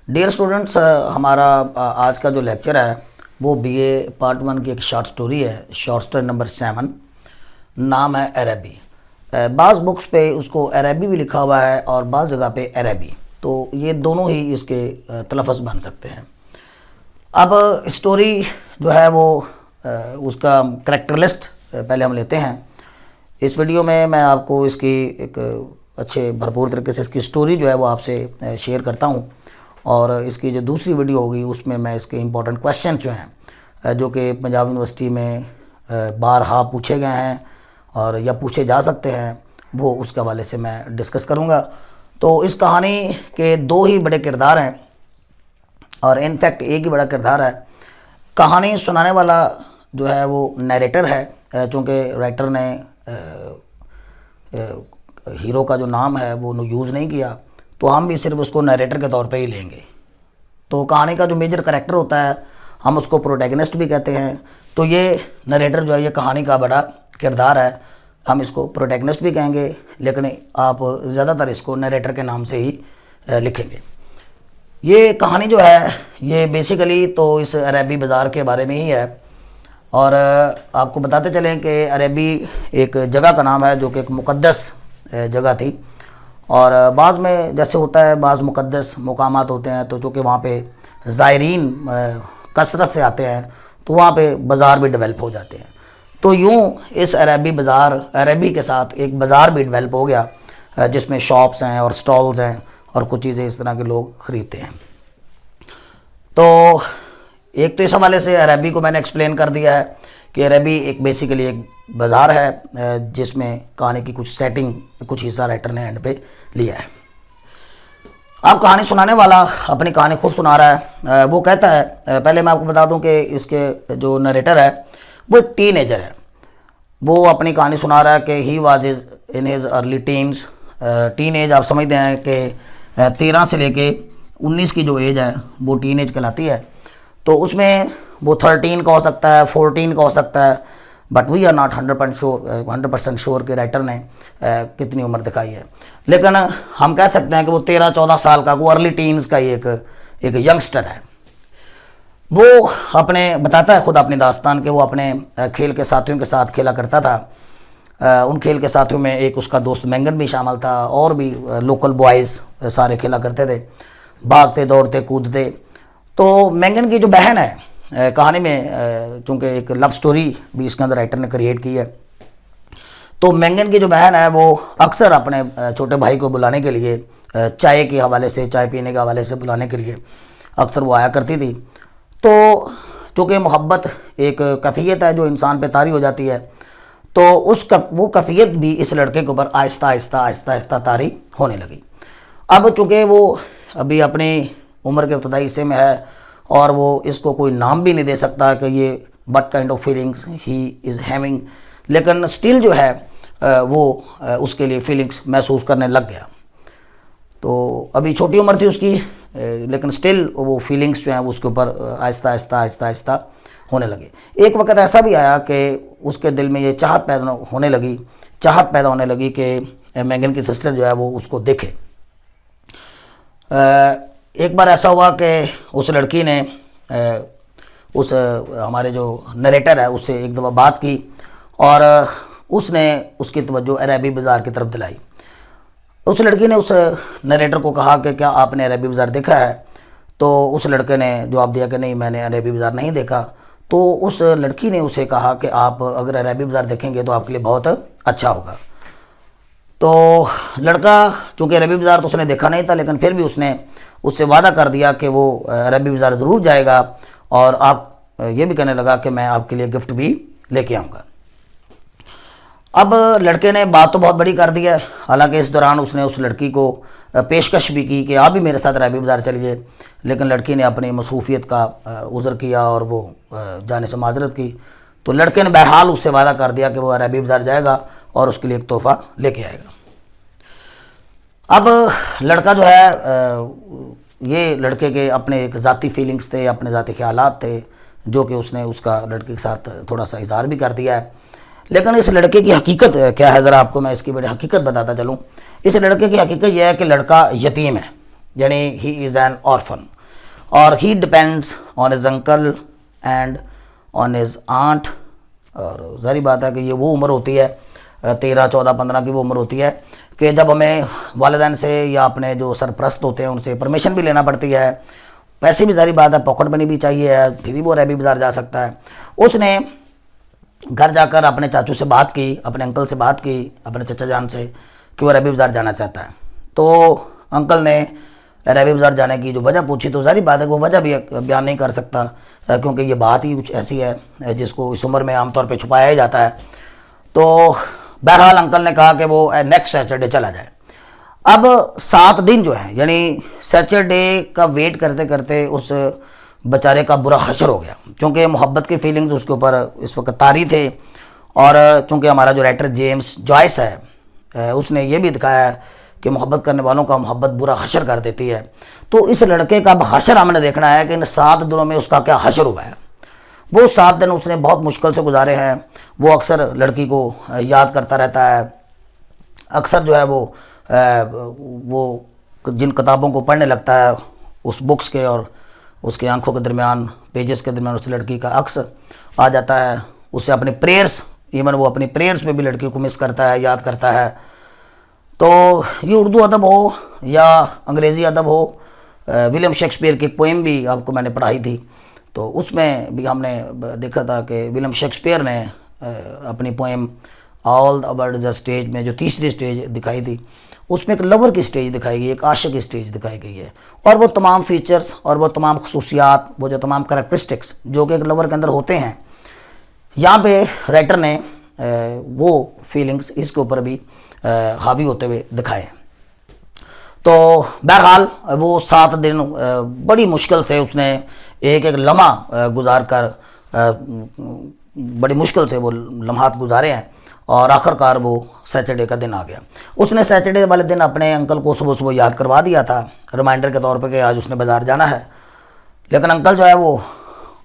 Dear students, हमारा आज का जो लेक्चर है वो बीए पार्ट 1 की एक शॉर्ट स्टोरी है। शॉर्ट स्टोरी नंबर 7, नाम है अरबी। बाज़ बुक्स पे उसको अरबी भी लिखा हुआ है और बाज़ जगह पे अरबी, तो ये दोनों ही इसके तलफ़्फ़ुज़ बन सकते हैं। अब स्टोरी जो है वो उसका करैक्टर लिस्ट पहले हम लेते हैं। इस वीडियो में मैं आपको इसकी एक अच्छे भरपूर तरीके से इसकी स्टोरी जो है वो आपसे शेयर करता हूँ, और इसकी जो दूसरी वीडियो होगी उसमें मैं इसके इम्पोर्टेंट क्वेश्चन जो हैं जो कि पंजाब यूनिवर्सिटी में बारहा पूछे गए हैं और या पूछे जा सकते हैं, वो उसके हवाले से मैं डिस्कस करूँगा। तो इस कहानी के दो ही बड़े किरदार हैं, और इनफैक्ट एक ही बड़ा किरदार है। कहानी सुनाने वाला जो है वो नरेटर है, चूँकि राइटर ने हीरो का जो नाम है वो यूज़ नहीं किया, तो हम भी सिर्फ उसको नरेटर के तौर पे ही लेंगे। तो कहानी का जो मेजर करैक्टर होता है हम उसको प्रोटैगनिस्ट भी कहते हैं। तो ये नरेटर जो है ये कहानी का बड़ा किरदार है, हम इसको प्रोटैगनिस्ट भी कहेंगे, लेकिन आप ज़्यादातर इसको नरेटर के नाम से ही लिखेंगे। ये कहानी जो है ये बेसिकली तो इस अरबी बाज़ार के बारे में ही है, और आपको बताते चलें कि अरबी एक जगह का नाम है जो कि एक मुक़द्दस जगह थी। और बाज़ में जैसे होता है बाज़ मुक़द्दस मुकामात होते हैं, तो चूँकि वहाँ पे ज़ायरीन कसरत से आते हैं तो वहाँ पे बाज़ार भी डेवलप हो जाते हैं। तो यूँ इस अरबी बाज़ार अरबी के साथ एक बाज़ार भी डेवलप हो गया जिसमें शॉप्स हैं और स्टॉल्स हैं और कुछ चीज़ें इस तरह के लोग ख़रीदते हैं। तो एक तो इस हवाले से अरबी को मैंने एक्सप्लेन कर दिया है कि अरबी एक बेसिकली एक बाज़ार है जिसमें कहानी की कुछ सेटिंग कुछ हिस्सा राइटर ने एंड पे लिया है। अब कहानी सुनाने वाला अपनी कहानी खुद सुना रहा है। वो कहता है, पहले मैं आपको बता दूं कि इसके जो नरेटर है वो एक टीनेजर है। वो अपनी कहानी सुना रहा है कि he was in his early teens. Teen age आप समझते हैं कि 13 से लेके 19 की जो एज है वो टीन एज कहलाती है। तो उसमें वो 13 का हो सकता है, 14 का हो सकता है, but we are not 100% sure कि राइटर ने कितनी उम्र दिखाई है। लेकिन हम कह सकते हैं कि वो 13-14 साल का, वो अर्ली टीन्स का ही एक यंगस्टर है। वो अपने बताता है खुद अपनी दास्तान कि वो अपने खेल के साथियों के साथ खेला करता था। उन खेल के साथियों में एक उसका दोस्त मैंगन भी शामिल था, और भी लोकल बॉयज़ सारे खेला करते थे, भागते दौड़ते कूदते। तो मैंगन की जो बहन है कहानी में, चूँकि एक लव स्टोरी भी इसके अंदर राइटर ने क्रिएट की है, तो मैंगन की जो बहन है वो अक्सर अपने छोटे भाई को बुलाने के लिए चाय के हवाले से, चाय पीने के हवाले से बुलाने के लिए अक्सर वो आया करती थी। तो चूँकि मोहब्बत एक कैफियत है जो इंसान पे तारी हो जाती है, तो वो कैफियत भी इस लड़के के ऊपर आहिस्ता आहिस्ता तारी होने लगी। अब चूँकि वो अभी अपनी उम्र के इब्तदाई हिस्से में है और वो इसको कोई नाम भी नहीं दे सकता कि ये what kind of feelings he is having, लेकिन स्टिल जो है वो उसके लिए फीलिंग्स महसूस करने लग गया। तो अभी छोटी उम्र थी उसकी, लेकिन स्टिल वो फीलिंग्स जो हैं वो उसके ऊपर आहिस्ता होने लगे। एक वक्त ऐसा भी आया कि उसके दिल में ये चाहत पैदा होने लगी कि मैंगन की सिस्टर जो है वो उसको देखे। एक बार ऐसा हुआ कि उस लड़की ने उस हमारे जो नरेटर है उससे एक दफ़ा बात की, और उसने उसकी तवज्जो अरबी बाज़ार की तरफ दिलाई। उस लड़की ने उस नरेटर को कहा कि क्या आपने अरबी बाज़ार देखा है? तो उस लड़के ने जवाब दिया कि नहीं, मैंने अरबी बाज़ार नहीं देखा। तो उस लड़की ने उसे कहा कि आप अगर अरबी बाज़ार देखेंगे तो आपके लिए बहुत अच्छा होगा। तो लड़का चूँकि अरबी बाज़ार तो उसने देखा नहीं था, लेकिन फिर भी उसने उससे वादा कर दिया कि वो अरबी बाज़ार ज़रूर जाएगा, और आप ये भी कहने लगा कि मैं आपके लिए गिफ्ट भी लेके आऊँगा। अब लड़के ने बात तो बहुत बड़ी कर दी है, हालांकि इस दौरान उसने उस लड़की को पेशकश भी की कि आप भी मेरे साथ अरबी बाज़ार चलिए, लेकिन लड़की ने अपनी मसरूफियत का उज़्र किया और वो जाने से माजरत की। तो लड़के ने बहरहाल उससे वादा कर दिया कि वो अरबी बाज़ार जाएगा और उसके लिए एक तोहफ़ा लेके आएगा। अब लड़का जो है ये लड़के के अपने एक ज़ाती फीलिंग्स थे, अपने ज़ाती ख्यालात थे, जो कि उसने उसका लड़के के साथ थोड़ा सा इज़हार भी कर दिया है। लेकिन इस लड़के की हकीकत क्या है, ज़रा आपको मैं इसकी बड़ी हकीकत बताता चलूँ। इस लड़के की हकीकत यह है कि लड़का यतीम है, यानी ही इज़ एन ऑर्फन। और he depends on his uncle and on his aunt. और जारी बात है कि ये वो उम्र होती है 13, 14, 15 की वो उम्र होती है कि जब हमें वालिदैन से या अपने जो सरपरस्त होते हैं उनसे परमिशन भी लेना पड़ती है। पैसे भी जारी बात है, पॉकेट मनी भी चाहिए है, फिर भी वो रैबी बाज़ार जा सकता है। उसने घर जाकर अपने चाचू से बात की, अपने अंकल से बात की, अपने चचा जान से कि वो रैबी बाज़ार जाना चाहता है। तो अंकल ने रैबी बाज़ार जाने की जो वजह पूछी, तो जारी बात है वो वजह भी बयान नहीं कर सकता क्योंकि ये बात ही कुछ ऐसी है जिसको इस उम्र में आमतौर पे छुपाया ही जाता है। तो बहरहाल अंकल ने कहा कि वो नेक्स्ट सैटरडे चला जाए। अब 7 दिन जो है, यानी सैटरडे का वेट करते करते उस बेचारे का बुरा हशर हो गया, क्योंकि मोहब्बत की फीलिंग्स उसके ऊपर इस वक्त तारी थे। और चूँकि हमारा जो राइटर जेम्स जॉयस है उसने ये भी दिखाया है कि मोहब्बत करने वालों का मोहब्बत बुरा हशर कर देती है। तो इस लड़के का अब हशर हमने देखना है कि इन 7 दिनों में उसका क्या हशर हुआ है। वो 7 दिन उसने बहुत मुश्किल से गुजारे हैं। वो अक्सर लड़की को याद करता रहता है, अक्सर जो है वो जिन किताबों को पढ़ने लगता है उस बुक्स के और उसके आंखों के दरमियान, पेजेस के दरमियान उस लड़की का अक्स आ जाता है। उसे अपने प्रेयर्स, इवन वो अपनी प्रेयर्स में भी लड़की को मिस करता है, याद करता है। तो ये उर्दू अदब हो या अंग्रेज़ी अदब हो, विलियम शेक्सपियर की पोएम भी आपको मैंने पढ़ाई थी, तो उसमें भी हमने देखा था कि विलियम शेक्सपियर ने अपनी poem all about the stage में जो तीसरी स्टेज दिखाई थी, उसमें एक लवर की स्टेज दिखाई गई, एक आशिक की स्टेज दिखाई गई है। और वो तमाम फीचर्स और वो तमाम खसूसियात, वो जो तमाम करैक्टरिस्टिक्स जो कि एक लवर के अंदर होते हैं, यहाँ पे राइटर ने वो फीलिंग्स इसके ऊपर भी हावी होते हुए दिखाए हैं। तो बहरहाल वो 7 दिन बड़ी मुश्किल से उसने एक लम्हा गुजार कर, बड़ी मुश्किल से वो लम्हात गुजारे हैं और आखिरकार वो सैटरडे का दिन आ गया। उसने सैटरडे वाले दिन अपने अंकल को सुबह सुबह याद करवा दिया था रिमाइंडर के तौर पे कि आज उसने बाज़ार जाना है। लेकिन अंकल जो है वो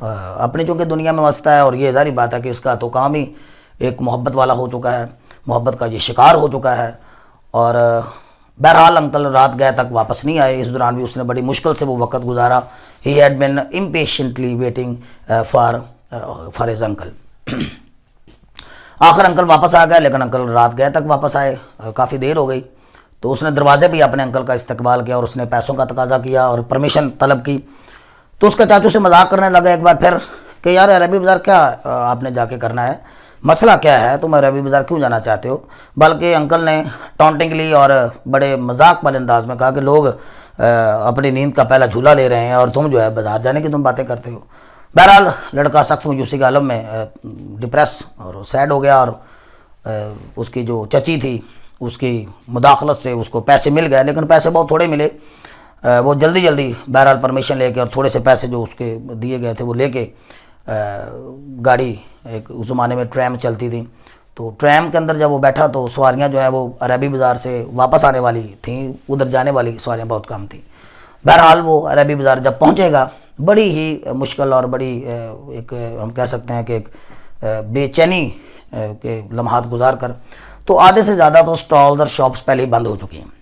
अपनी चूँकि दुनिया में मस्त है और ये जारी बात है कि इसका तो काम ही एक मोहब्बत वाला हो चुका है, मोहब्बत का ये शिकार हो चुका है। और बहरहाल अंकल रात गए तक वापस नहीं आए। इस दौरान भी उसने बड़ी मुश्किल से वो वक्त गुजारा। He had been impatiently waiting for his uncle. आखिर अंकल वापस आ गए, लेकिन अंकल रात गए तक वापस आए, काफ़ी देर हो गई। तो उसने दरवाजे भी अपने अंकल का इस्तकबाल किया और उसने पैसों का तकाजा किया और परमिशन तलब की। तो उसका चाचू से मजाक करने लगा एक बार फिर कि यार रैबी बाज़ार क्या आपने जाके करना है, मसला क्या है, तुम रैबी बाज़ार क्यों जाना चाहते हो। बल्कि अंकल ने टॉन्टिंगली और बड़े मजाक वाले अंदाज में कहा कि लोग अपनी नींद का पहला झूला ले रहे हैं और तुम जो है बाज़ार जाने की तुम बातें करते हो। बहरहाल लड़का सख्त मायूसी के आलम में डिप्रेस और सैड हो गया। और उसकी जो चची थी उसकी मुदाखलत से उसको पैसे मिल गए, लेकिन पैसे बहुत थोड़े मिले। वो जल्दी जल्दी बहरहाल परमिशन लेके और थोड़े से पैसे जो उसके दिए गए थे वो लेके गाड़ी, एक उस ज़माने में ट्रैम चलती थी, तो ट्रैम के अंदर जब वो बैठा तो सवारियाँ जो है वो रैबी बाज़ार से वापस आने वाली थी, उधर जाने वाली सवारियाँ बहुत कम थी। बहरहाल वो रैबी बाज़ार जब पहुँचेगा बड़ी ही मुश्किल और बड़ी एक हम कह सकते हैं कि एक बेचैनी के लम्हात गुजार कर, तो आधे से ज़्यादा तो स्टॉल और शॉप्स पहले ही बंद हो चुकी हैं।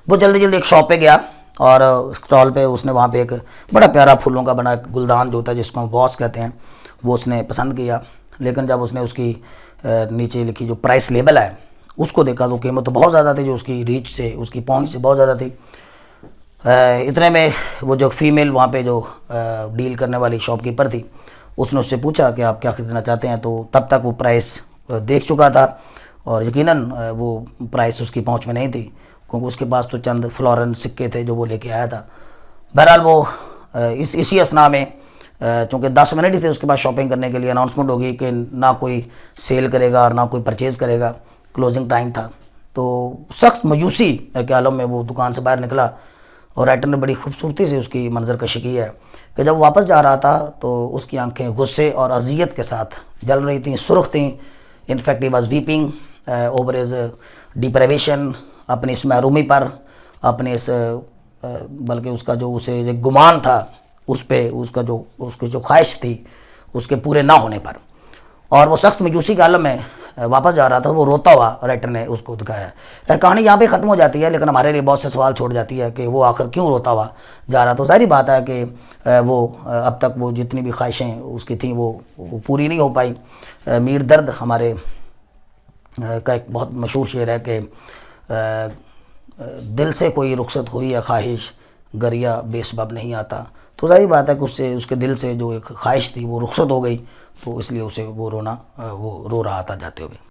वो जल्दी जल्दी एक शॉप पे गया और स्टॉल पे उसने वहाँ पे एक बड़ा प्यारा फूलों का बना एक गुलदान जो होता है जिसको हम बॉस कहते हैं, वो उसने पसंद किया। लेकिन जब उसने उसकी नीचे लिखी जो प्राइस लेबल है उसको देखा तो कीमत तो बहुत ज़्यादा थी, जो उसकी रीच से, उसकी पहुँच से बहुत ज़्यादा थी। इतने में वो जो फीमेल वहाँ पे जो डील करने वाली शॉपकीपर थी उसने उससे पूछा कि आप क्या ख़रीदना चाहते हैं। तो तब तक वो प्राइस देख चुका था और यकीनन वो प्राइस उसकी पहुँच में नहीं थी, क्योंकि उसके पास तो चंद फ्लोरन सिक्के थे जो वो लेके आया था। बहरहाल वो इसी असना में चूँकि 10 मिनट ही थे उसके पास शॉपिंग करने के लिए, अनाउंसमेंट होगी कि ना कोई सेल करेगा और ना कोई परचेज़ करेगा, क्लोजिंग टाइम था। तो सख्त मायूसी के आलम में वो दुकान से बाहर निकला और राइटर ने बड़ी खूबसूरती से उसकी मंजर कशी की है कि जब वापस जा रहा था तो उसकी आंखें गुस्से और अजियत के साथ जल रही थीं, सुर्ख थीं। In fact he was weeping over his deprivation, अपनी इस महरूमी पर, अपने इस बल्कि उसका जो उसे एक गुमान था उस पे, उसकी जो ख्वाहिश थी उसके पूरे ना होने पर। और वो सख्त मायूसी के आलम में वापस जा रहा था, वो रोता हुआ राइटर ने उसको दिखाया है। कहानी यहाँ पे ख़त्म हो जाती है, लेकिन हमारे लिए बहुत से सवाल छोड़ जाती है कि वो आखिर क्यों रोता हुआ जा रहा। तो सारी बात है कि वो अब तक वो जितनी भी ख्वाहिशें उसकी थी वो पूरी नहीं हो पाई। मीर दर्द हमारे का एक बहुत मशहूर शेर है कि दिल से कोई रुखसत हुई है ख्वाहिश, गरिया बेसबब नहीं आता। तो ज़ाहिर बात है कि उससे उसके दिल से जो एक ख्वाहिश थी वो रुखसत हो गई, तो इसलिए उसे वो रोना वो रो रहा था जाते हुए।